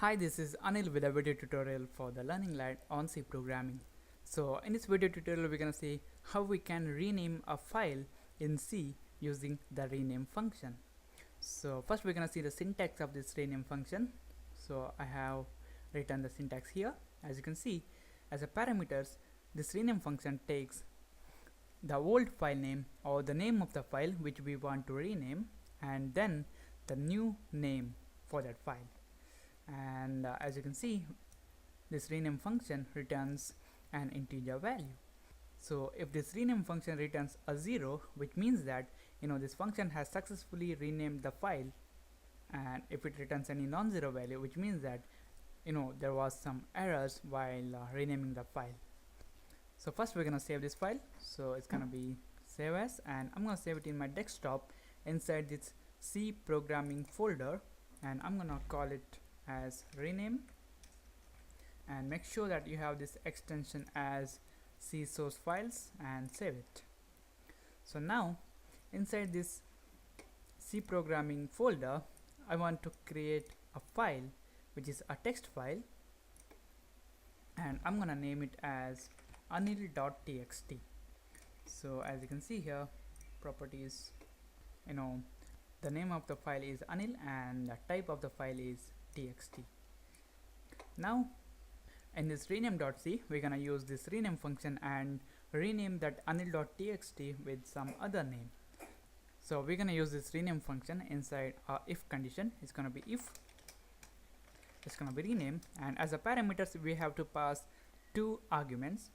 Hi, this is Anil with a video tutorial for the Learning Lab on C programming. So in this video tutorial we're going to see how we can rename a file in C using the rename function. So first we're going to see the syntax of this rename function. So I have written the syntax here. As you can see, as a parameters, this rename function takes the old file name or the name of the file which we want to rename, and then the new name for that file. And as you can see, this rename function returns an integer value. So if this rename function returns a 0, which means that this function has successfully renamed the file, and if it returns any non-zero value, which means that there was some errors while renaming the file. So first we're gonna save this file. So it's gonna be save as, and I'm gonna save it in my desktop inside this C programming folder, and I'm gonna call it as rename, and make sure that you have this extension as C source files and save it. So now inside this C programming folder I want to create a file which is a text file, and I'm gonna name it as anil.txt. So as you can see here, properties, the name of the file is anil and the type of the file is txt. Now in this rename.c we're gonna use this rename function and rename that anil.txt with some other name. So we're gonna use this rename function inside our if condition. It's gonna be if, it's gonna be rename, and as a parameters we have to pass two arguments.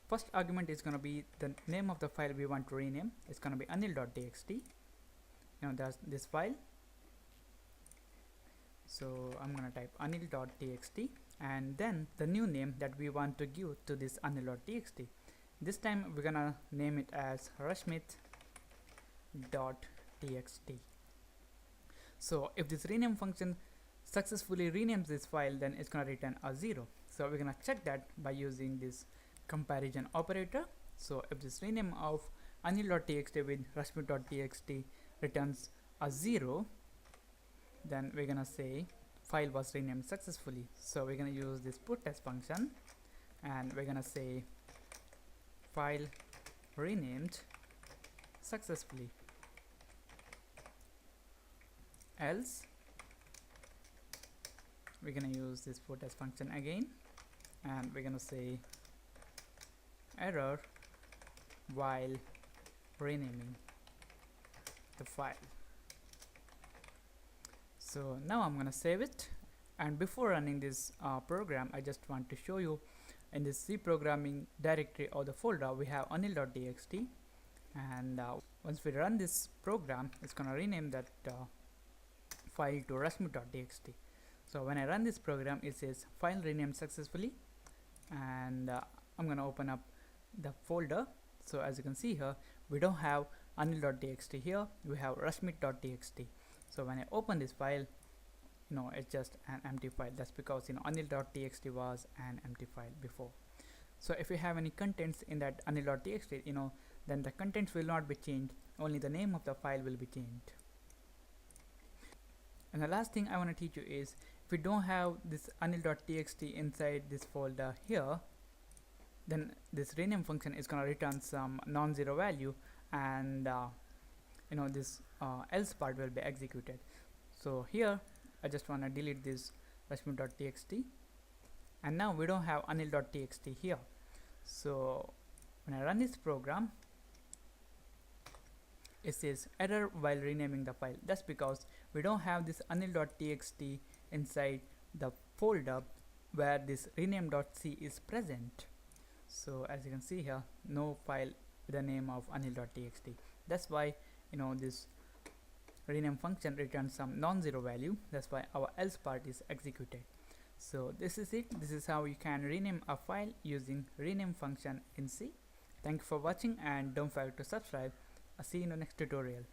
First argument is gonna be the name of the file we want to rename. It's gonna be anil.txt. That's this file. So I'm gonna type anil.txt, and then the new name that we want to give to this anil.txt. This time we're gonna name it as rashmit.txt. So if this rename function successfully renames this file, then it's gonna return a 0. So we're gonna check that by using this comparison operator. So if this rename of anil.txt with rashmit.txt returns a 0, then we're gonna say file was renamed successfully. So we're gonna use this put test function, and we're gonna say file renamed successfully, else we're gonna use this put test function again, and we're gonna say error while renaming the file. So now I'm gonna save it, and before running this program, I just want to show you in this C programming directory or the folder we have anil.txt, and once we run this program, it's gonna rename that file to rashmit.txt. So when I run this program, it says file renamed successfully, and I'm gonna open up the folder. So as you can see here, we don't have anil.txt here, we have rashmit.txt. So when I open this file, it's just an empty file. That's because anil.txt was an empty file before. So if you have any contents in that anil.txt, then the contents will not be changed, only the name of the file will be changed. And the last thing I want to teach you is, if you don't have this anil.txt inside this folder here, then this rename function is going to return some non-zero value, and this else part will be executed. So here I just want to delete this rashmit.txt, and now we don't have anil.txt here. So when I run this program, it says error while renaming the file. That's because we don't have this anil.txt inside the folder where this rename.c is present. So as you can see here, no file with the name of anil.txt. That's why this rename function returns some non-zero value. That's why our else part is executed. So this is it. This is how you can rename a file using rename function in C. Thank you for watching, and don't forget to subscribe. I'll see you in the next tutorial.